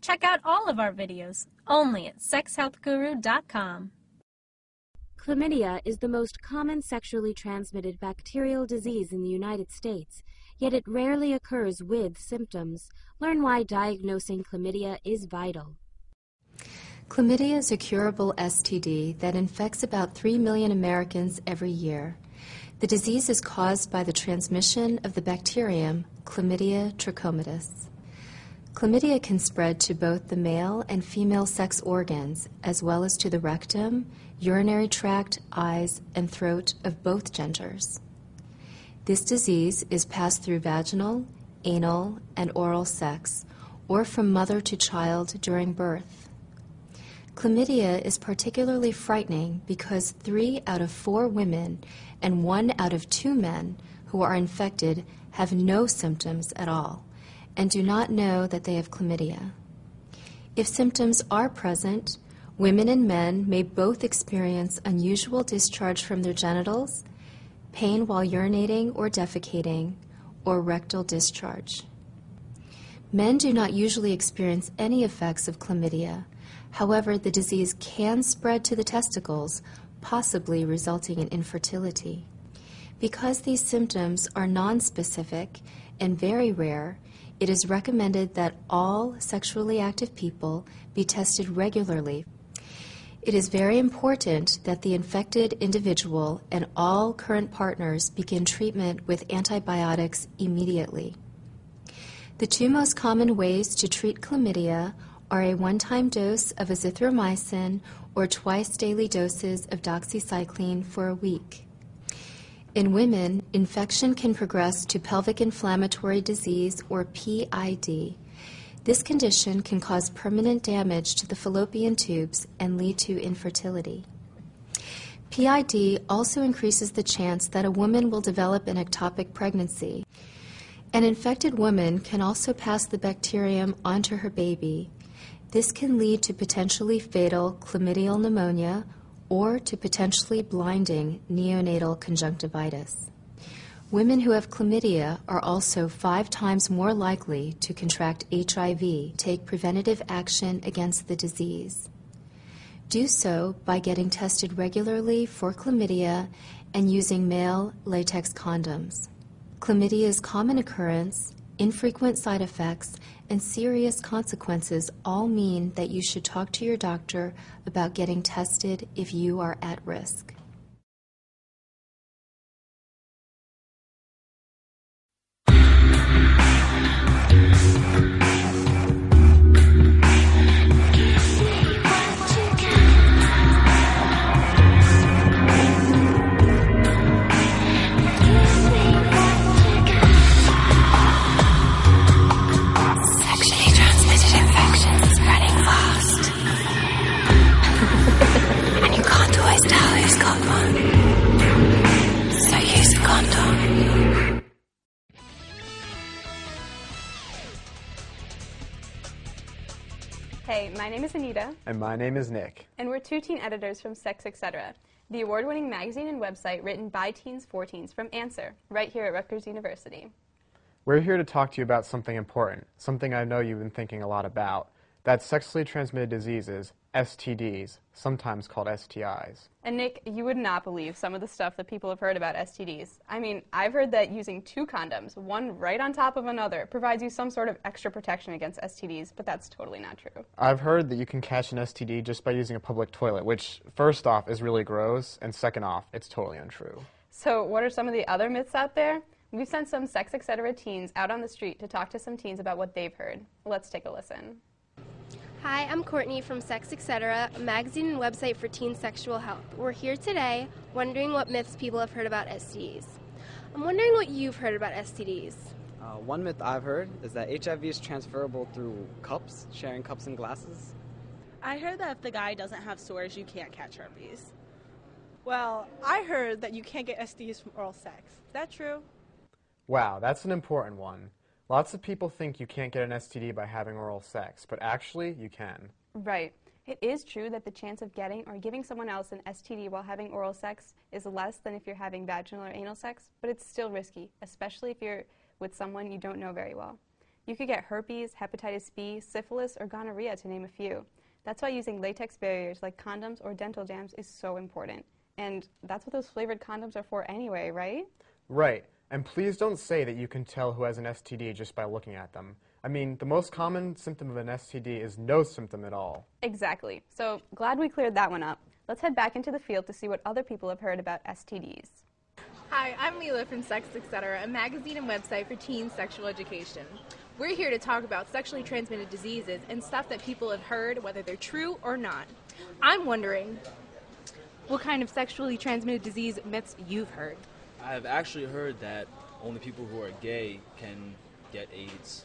Check out all of our videos, only at sexhealthguru.com. Chlamydia is the most common sexually transmitted bacterial disease in the United States, yet it rarely occurs with symptoms. Learn why diagnosing chlamydia is vital. Chlamydia is a curable STD that infects about 3 million Americans every year. The disease is caused by the transmission of the bacterium Chlamydia trachomatis. Chlamydia can spread to both the male and female sex organs, as well as to the rectum, urinary tract, eyes, and throat of both genders. This disease is passed through vaginal, anal, and oral sex, or from mother to child during birth. Chlamydia is particularly frightening because 3 out of 4 women and 1 out of 2 men who are infected have no symptoms at all and do not know that they have chlamydia. If symptoms are present, women and men may both experience unusual discharge from their genitals, pain while urinating or defecating, or rectal discharge. Men do not usually experience any effects of chlamydia. However, the disease can spread to the testicles, possibly resulting in infertility. Because these symptoms are nonspecific and very rare, it is recommended that all sexually active people be tested regularly. It is very important that the infected individual and all current partners begin treatment with antibiotics immediately. The 2 most common ways to treat chlamydia are a one-time dose of azithromycin or twice-daily doses of doxycycline for a week. In women, infection can progress to pelvic inflammatory disease, or PID. This condition can cause permanent damage to the fallopian tubes and lead to infertility. PID also increases the chance that a woman will develop an ectopic pregnancy. An infected woman can also pass the bacterium onto her baby. This can lead to potentially fatal chlamydial pneumonia or to potentially blinding neonatal conjunctivitis. Women who have chlamydia are also 5 times more likely to contract HIV. Take preventative action against the disease. Do so by getting tested regularly for chlamydia and using male latex condoms. Chlamydia's common occurrence, infrequent side effects, and serious consequences all mean that you should talk to your doctor about getting tested if you are at risk. Hey, my name is Anita. And my name is Nick. And we're 2 teen editors from Sex Etc., the award-winning magazine and website written by teens for teens from Answer, right here at Rutgers University. We're here to talk to you about something important, something I know you've been thinking a lot about. That's sexually transmitted diseases, STDs, sometimes called STIs. And Nick, you would not believe some of the stuff that people have heard about STDs. I mean, I've heard that using 2 condoms, one right on top of another, provides you some sort of extra protection against STDs, but that's totally not true. I've heard that you can catch an STD just by using a public toilet, which, first off, is really gross, and second off, it's totally untrue. So what are some of the other myths out there? We've sent some Sex Etc. teens out on the street to talk to some teens about what they've heard. Let's take a listen. Hi, I'm Courtney from Sex Etc., a magazine and website for teen sexual health. We're here today wondering what myths people have heard about STDs. I'm wondering what you've heard about STDs. One myth I've heard is that HIV is transferable through cups, sharing cups and glasses. I heard that if the guy doesn't have sores, you can't catch herpes. Well, I heard that you can't get STDs from oral sex. Is that true? Wow, that's an important one. Lots of people think you can't get an STD by having oral sex, but actually you can. Right. It is true that the chance of getting or giving someone else an STD while having oral sex is less than if you're having vaginal or anal sex, but it's still risky, especially if you're with someone you don't know very well. You could get herpes, hepatitis B, syphilis, or gonorrhea, to name a few. That's why using latex barriers like condoms or dental dams is so important. And that's what those flavored condoms are for anyway, right? Right. And please don't say that you can tell who has an STD just by looking at them. I mean, the most common symptom of an STD is no symptom at all. Exactly. So glad we cleared that one up. Let's head back into the field to see what other people have heard about STDs. Hi, I'm Leela from Sex Etc., a magazine and website for teen sexual education. We're here to talk about sexually transmitted diseases and stuff that people have heard, whether they're true or not. I'm wondering what kind of sexually transmitted disease myths you've heard. I've actually heard that only people who are gay can get AIDS.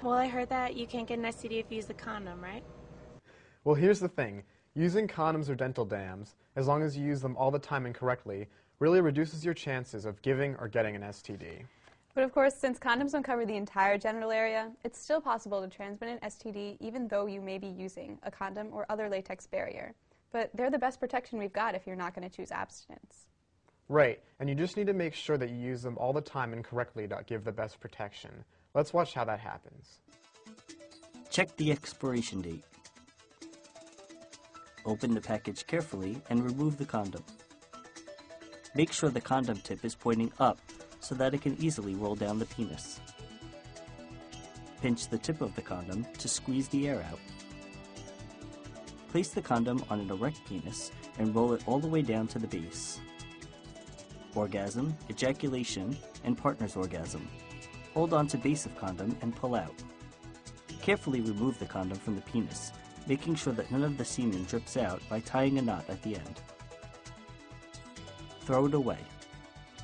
Well, I heard that you can't get an STD if you use a condom, right? Well, here's the thing. Using condoms or dental dams, as long as you use them all the time and correctly, really reduces your chances of giving or getting an STD. But of course, since condoms don't cover the entire genital area, it's still possible to transmit an STD even though you may be using a condom or other latex barrier. But they're the best protection we've got if you're not going to choose abstinence. Right, and you just need to make sure that you use them all the time and correctly to give the best protection. Let's watch how that happens. Check the expiration date. Open the package carefully and remove the condom. Make sure the condom tip is pointing up so that it can easily roll down the penis. Pinch the tip of the condom to squeeze the air out. Place the condom on an erect penis and roll it all the way down to the base. Orgasm, ejaculation, and partner's orgasm. Hold on to base of condom and pull out. Carefully remove the condom from the penis, making sure that none of the semen drips out by tying a knot at the end. Throw it away.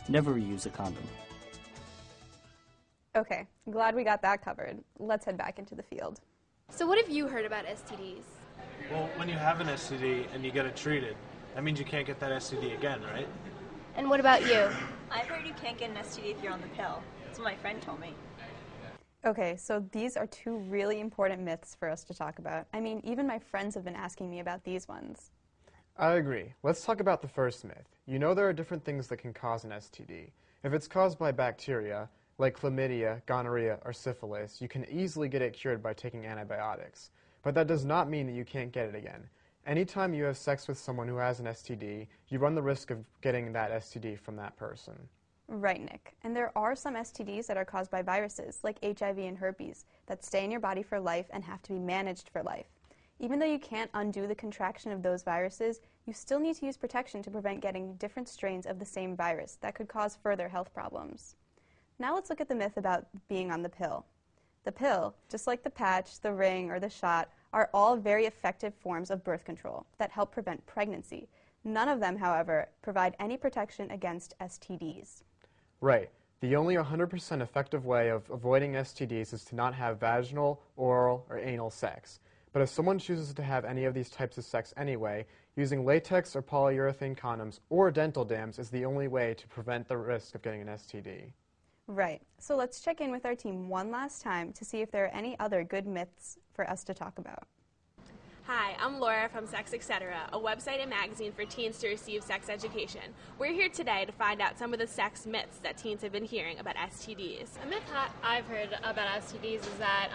Never reuse a condom. Okay, glad we got that covered. Let's head back into the field. So what have you heard about STDs? Well, when you have an STD and you get it treated, that means you can't get that STD again, right? And what about you? I've heard you can't get an STD if you're on the pill. That's what my friend told me. Okay, so these are two really important myths for us to talk about. I mean, even my friends have been asking me about these ones. I agree. Let's talk about the first myth. You know there are different things that can cause an STD. If it's caused by bacteria, like chlamydia, gonorrhea, or syphilis, you can easily get it cured by taking antibiotics. But that does not mean that you can't get it again. Anytime you have sex with someone who has an STD, you run the risk of getting that STD from that person. Right, Nick. And there are some STDs that are caused by viruses, like HIV and herpes, that stay in your body for life and have to be managed for life. Even though you can't undo the contraction of those viruses, you still need to use protection to prevent getting different strains of the same virus that could cause further health problems. Now let's look at the myth about being on the pill. The pill, just like the patch, the ring, or the shot, are all very effective forms of birth control that help prevent pregnancy. None of them, however, provide any protection against STDs. Right. The only 100% effective way of avoiding STDs is to not have vaginal, oral, or anal sex. But if someone chooses to have any of these types of sex anyway, using latex or polyurethane condoms or dental dams is the only way to prevent the risk of getting an STD. Right. So let's check in with our team one last time to see if there are any other good myths for us to talk about. Hi, I'm Laura from Sex Etc., a website and magazine for teens to receive sex education. We're here today to find out some of the sex myths that teens have been hearing about STDs. A myth I've heard about STDs is that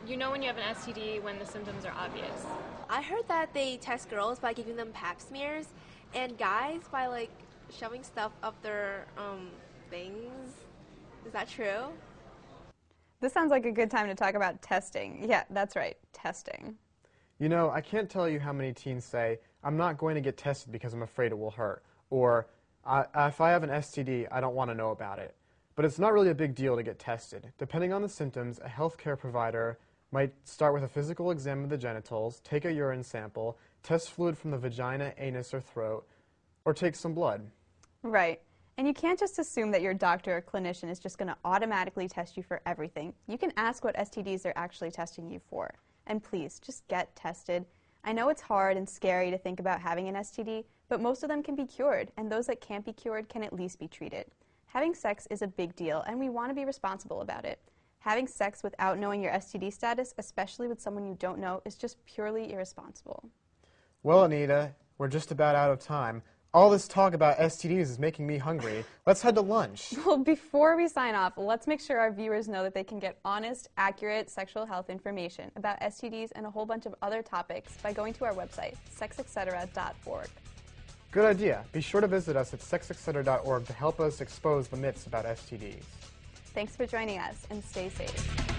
you know when you have an STD when the symptoms are obvious. I heard that they test girls by giving them pap smears and guys by like shoving stuff up their things. Is that true? This sounds like a good time to talk about testing. Yeah, that's right, testing. You know, I can't tell you how many teens say, I'm not going to get tested because I'm afraid it will hurt, or if I have an STD, I don't want to know about it. But it's not really a big deal to get tested. Depending on the symptoms, a healthcare provider might start with a physical exam of the genitals, take a urine sample, test fluid from the vagina, anus, or throat, or take some blood. Right. And you can't just assume that your doctor or clinician is just going to automatically test you for everything. You can ask what STDs they're actually testing you for. And please, just get tested. I know it's hard and scary to think about having an STD, but most of them can be cured, and those that can't be cured can at least be treated. Having sex is a big deal, and we want to be responsible about it. Having sex without knowing your STD status, especially with someone you don't know, is just purely irresponsible. Well, Anita, we're just about out of time. All this talk about STDs is making me hungry. Let's head to lunch. Well, before we sign off, let's make sure our viewers know that they can get honest, accurate sexual health information about STDs and a whole bunch of other topics by going to our website, sexetc.org. Good idea. Be sure to visit us at sexetc.org to help us expose the myths about STDs. Thanks for joining us, and stay safe.